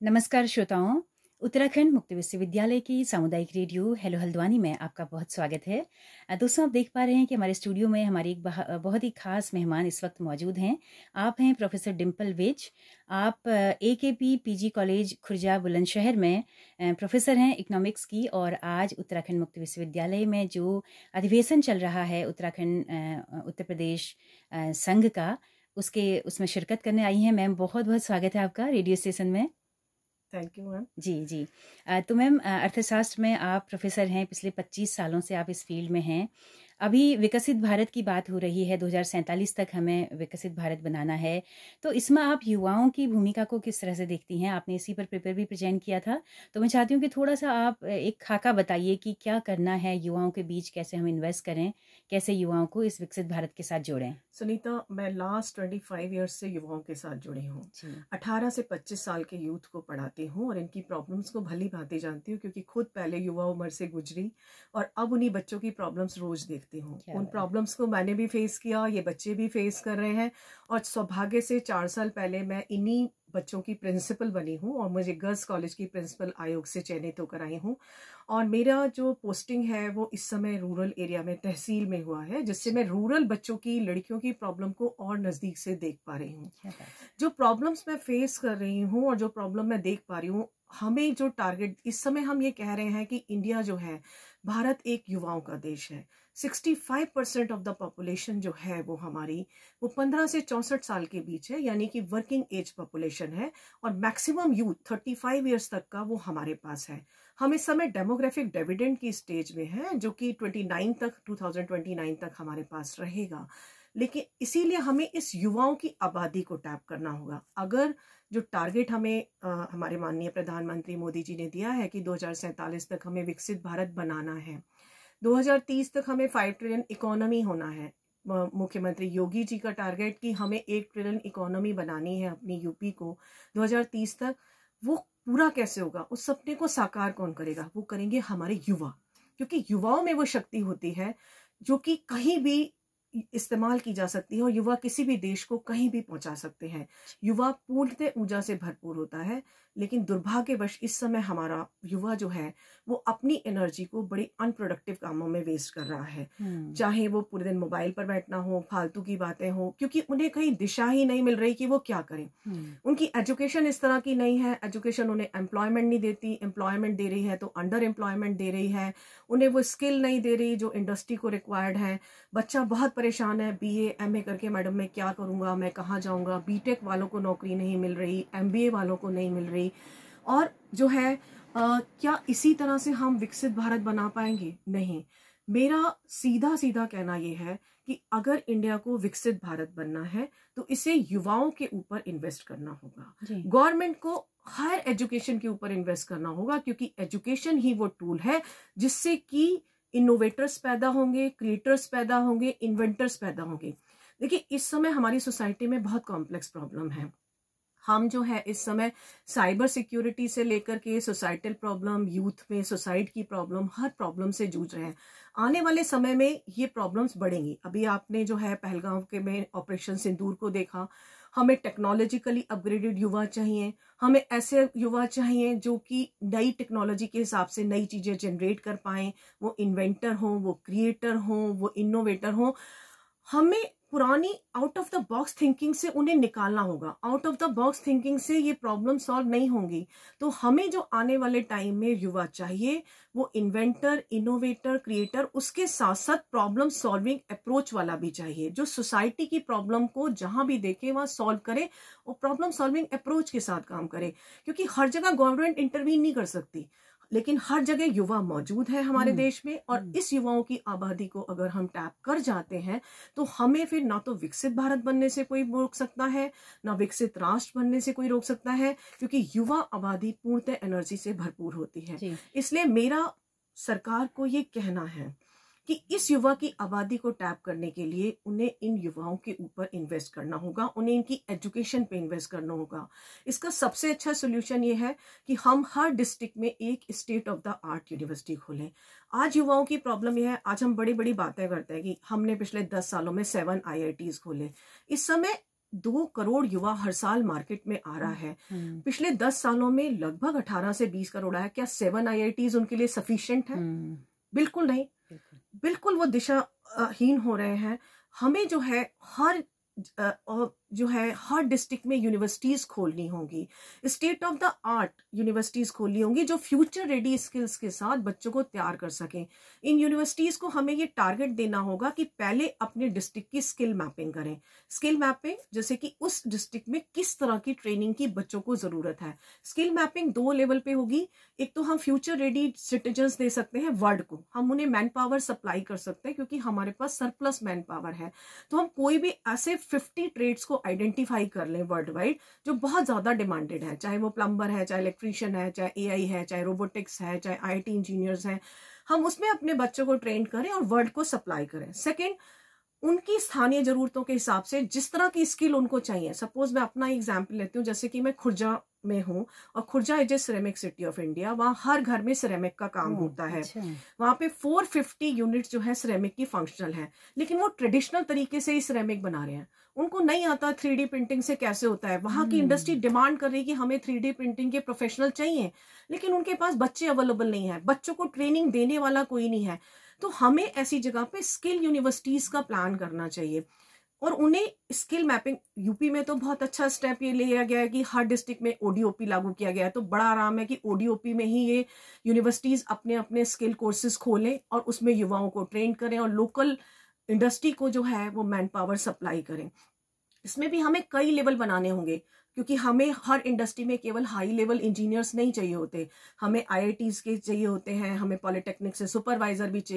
नमस्कार श्रोताओं। उत्तराखंड मुक्त विश्वविद्यालय की सामुदायिक रेडियो हेलो हल्द्वानी में आपका बहुत स्वागत है। दोस्तों, आप देख पा रहे हैं कि हमारे स्टूडियो में हमारी एक बहुत ही खास मेहमान इस वक्त मौजूद हैं। आप हैं प्रोफेसर डिम्पल विज। आप AKP PG college Khurja Bulandshahr में प्रोफेसर हैं इकोनॉमिक्स की, और आज उत्तराखंड मुक्त विश्वविद्यालय में जो अधिवेशन चल रहा है उत्तराखंड उत्तर प्रदेश संघ का, उसमें शिरकत करने आई हैं। मैम, बहुत बहुत स्वागत है आपका रेडियो स्टेशन में। Thank you ma'am. जी जी। तो मैम, अर्थशास्त्र में आप प्रोफेसर हैं, पिछले 25 सालों से आप इस फील्ड में हैं। अभी विकसित भारत की बात हो रही है, 2047 तक हमें विकसित भारत बनाना है। तो इसमें आप युवाओं की भूमिका को किस तरह से देखती हैं? आपने इसी पर पेपर भी प्रेजेंट किया था, तो मैं चाहती हूँ कि थोड़ा सा आप एक खाका बताइए कि क्या करना है युवाओं के बीच, कैसे हम इन्वेस्ट करें, कैसे युवाओं को इस विकसित भारत के साथ जोड़ें। सुनीता, मैं लास्ट 25 ईयर्स से युवाओं के साथ जुड़ी हूँ। 18 से 25 साल के यूथ को पढ़ाती हूँ और इनकी प्रॉब्लम्स को भली भांति जानती हूँ, क्योंकि खुद पहले युवा उम्र से गुजरी और अब उन्हीं बच्चों की प्रॉब्लम्स रोज देखती हूँ। उन प्रॉब्लम्स को मैंने भी फेस किया, ये बच्चे भी फेस कर रहे हैं, और सौभाग्य से 4 साल पहले मैं इन्हीं बच्चों की प्रिंसिपल बनी हूँ और मुझे गर्ल्स कॉलेज की प्रिंसिपल आयोग से चयनित होकर आई हूँ। और मेरा जो पोस्टिंग है वो इस समय रूरल एरिया में तहसील में हुआ है, जिससे मैं रूरल बच्चों की, लड़कियों की प्रॉब्लम को और नज़दीक से देख पा रही हूँ। जो प्रॉब्लम्स मैं फेस कर रही हूँ और जो प्रॉब्लम मैं देख पा रही हूँ, हमें जो टारगेट इस समय हम ये कह रहे हैं कि इंडिया जो है, भारत एक युवाओं का देश है। 65% ऑफ द पॉपुलेशन जो है वो हमारी, वो 15 से 64 साल के बीच है, यानी कि वर्किंग एज पॉपुलेशन है। और मैक्सिमम यूथ 35 ईयर्स तक का वो हमारे पास है। हम इस समय डेमोग्राफिक डिविडेंड की स्टेज में है, जो कि 2029 तक हमारे पास रहेगा। लेकिन इसीलिए हमें इस युवाओं की आबादी को टैप करना होगा। अगर जो टारगेट हमें हमारे माननीय प्रधानमंत्री मोदी जी ने दिया है कि 2047 तक हमें विकसित भारत बनाना है, 2030 तक हमें 5 ट्रिलियन इकोनॉमी होना है। मुख्यमंत्री योगी जी का टारगेट कि हमें 1 ट्रिलियन इकोनॉमी बनानी है अपनी यूपी को 2030 तक। वो पूरा कैसे होगा? उस सपने को साकार कौन करेगा? वो करेंगे हमारे युवा, क्योंकि युवाओं में वो शक्ति होती है जो कि कहीं भी इस्तेमाल की जा सकती है और युवा किसी भी देश को कहीं भी पहुंचा सकते हैं। युवा पूर्णतः ऊर्जा से भरपूर होता है, लेकिन दुर्भाग्यवश इस समय हमारा युवा जो है वो अपनी एनर्जी को बड़ी अनप्रोडक्टिव कामों में वेस्ट कर रहा है। चाहे वो पूरे दिन मोबाइल पर बैठना हो, फालतू की बातें हो, क्योंकि उन्हें कहीं दिशा ही नहीं मिल रही कि वो क्या करें। उनकी एजुकेशन इस तरह की नहीं है, एजुकेशन उन्हें एम्प्लॉयमेंट नहीं देती, एम्प्लॉयमेंट दे रही है तो अंडर एम्प्लॉयमेंट दे रही है, उन्हें वो स्किल नहीं दे रही जो इंडस्ट्री को रिक्वायर्ड है। बच्चा बहुत परेशान है, BA MA करके मैडम मैं क्या करूंगा, मैं कहाँ जाऊंगा। BTech वालों को नौकरी नहीं मिल रही, MBA वालों को नहीं मिल रही। और जो है क्या इसी तरह से हम विकसित भारत बना पाएंगे? नहीं। मेरा सीधा सीधा कहना यह है कि अगर इंडिया को विकसित भारत बनना है तो इसे युवाओं के ऊपर इन्वेस्ट करना होगा। गवर्नमेंट को हायर एजुकेशन के ऊपर इन्वेस्ट करना होगा, क्योंकि एजुकेशन ही वो टूल है जिससे कि इनोवेटर्स पैदा होंगे, क्रिएटर्स पैदा होंगे, इन्वेंटर्स पैदा होंगे। देखिए, इस समय हमारी सोसाइटी में बहुत कॉम्प्लेक्स प्रॉब्लम है। हम जो है इस समय साइबर सिक्योरिटी से लेकर के सोसाइटल प्रॉब्लम, यूथ में सुसाइड की प्रॉब्लम, हर प्रॉब्लम से जूझ रहे हैं। आने वाले समय में ये प्रॉब्लम्स बढ़ेंगी। अभी आपने जो है पहलगांव के में ऑपरेशन सिंदूर को देखा। हमें टेक्नोलॉजिकली अपग्रेडेड युवा चाहिए, हमें ऐसे युवा चाहिए जो कि नई टेक्नोलॉजी के हिसाब से नई चीजें जनरेट कर पाएं। वो इन्वेंटर हों, वो क्रिएटर हों, वो इनोवेटर हों। हमें पुरानी out of the box thinking से उन्हें निकालना होगा। Out of the box thinking से ये प्रॉब्लम सॉल्व नहीं होंगी। तो हमें जो आने वाले टाइम में युवा चाहिए वो इन्वेंटर, इनोवेटर, क्रिएटर, उसके साथ साथ प्रॉब्लम सॉल्विंग अप्रोच वाला भी चाहिए, जो सोसाइटी की प्रॉब्लम को जहां भी देखे वहां सॉल्व करे और प्रॉब्लम सॉल्विंग अप्रोच के साथ काम करे। क्योंकि हर जगह गवर्नमेंट इंटरवीन नहीं कर सकती, लेकिन हर जगह युवा मौजूद है हमारे देश में। और इस युवाओं की आबादी को अगर हम टैप कर जाते हैं तो हमें फिर ना तो विकसित भारत बनने से कोई रोक सकता है, ना विकसित राष्ट्र बनने से कोई रोक सकता है, क्योंकि युवा आबादी पूर्णतः एनर्जी से भरपूर होती है। इसलिए मेरा सरकार को ये कहना है कि इस युवा की आबादी को टैप करने के लिए उन्हें इन युवाओं के ऊपर इन्वेस्ट करना होगा, उन्हें इनकी एजुकेशन पे इन्वेस्ट करना होगा। इसका सबसे अच्छा सोल्यूशन ये है कि हम हर डिस्ट्रिक्ट में एक state of the art university खोलें। आज युवाओं की प्रॉब्लम यह है, आज हम बड़ी बड़ी बातें करते हैं कि हमने पिछले 10 सालों में 7 IITs खोले। इस समय 2 करोड़ युवा हर साल मार्केट में आ रहा है। पिछले 10 सालों में लगभग 18 से 20 करोड़ आया। क्या 7 IITs उनके लिए सफिशिएंट है? बिल्कुल नहीं। बिल्कुल वो दिशाहीन हो रहे हैं। हमें जो है हर डिस्ट्रिक्ट में यूनिवर्सिटीज खोलनी होंगी, state of the art universities खोलनी होंगी जो फ्यूचर रेडी स्किल्स के साथ बच्चों को तैयार कर सकें। इन यूनिवर्सिटीज को हमें ये टारगेट देना होगा कि पहले अपने डिस्ट्रिक्ट की स्किल मैपिंग करें। स्किल मैपिंग जैसे कि उस डिस्ट्रिक्ट में किस तरह की ट्रेनिंग की बच्चों को जरूरत है। स्किल मैपिंग 2 लेवल पे होगी। एक तो हम फ्यूचर रेडी सिटीजन्स दे सकते हैं वर्ल्ड को, हम उन्हें मैन पावर सप्लाई कर सकते हैं क्योंकि हमारे पास सरप्लस मैन पावर है। तो हम कोई भी ऐसे 50 ट्रेड्स को आइडेंटिफाई कर लें वर्ल्ड वाइड जो बहुत ज्यादा डिमांडेड है, चाहे वो प्लम्बर है, चाहे इलेक्ट्रीशियन है, चाहे AI है, चाहे रोबोटिक्स है, चाहे IT इंजीनियर्स हैं। हम उसमें अपने बच्चों को ट्रेन करें और वर्ल्ड को सप्लाई करें। सेकेंड, उनकी स्थानीय जरूरतों के हिसाब से जिस तरह की स्किल उनको चाहिए। सपोज मैं अपना एग्जांपल लेती हूँ, जैसे कि मैं खुर्जा में हूँ और Khurja is a ceramic city of India. वहाँ हर घर में सिरेमिक का काम होता है। वहाँ पे 450 यूनिट जो है सिरेमिक की फंक्शनल है, लेकिन वो ट्रेडिशनल तरीके से ही सिरेमिक बना रहे हैं। उनको नहीं आता 3D प्रिंटिंग से कैसे होता है। वहाँ की इंडस्ट्री डिमांड कर रही है कि हमें 3D प्रिंटिंग के प्रोफेशनल चाहिए, लेकिन उनके पास बच्चे अवेलेबल नहीं है, बच्चों को ट्रेनिंग देने वाला कोई नहीं है। तो हमें ऐसी जगह पे स्किल यूनिवर्सिटीज का प्लान करना चाहिए और उन्हें स्किल मैपिंग। यूपी में तो बहुत अच्छा स्टेप ये लिया गया है कि हर डिस्ट्रिक्ट में ODOP लागू किया गया है। तो बड़ा आराम है कि ODOP में ही ये यूनिवर्सिटीज अपने अपने स्किल कोर्सेज खोलें और उसमें युवाओं को ट्रेन करें और लोकल इंडस्ट्री को जो है वो मैन पावर सप्लाई करें। इसमें भी हमें कई लेवल बनाने होंगे क्योंकि हमें हर इंडस्ट्री में केवल हाई लेवल इंजीनियर्स नहीं चाहिए होते, हमें IITs के चाहिए होते हैं, हमें पॉलिटेक्निक से सुपरवाइजर भी चाहिए।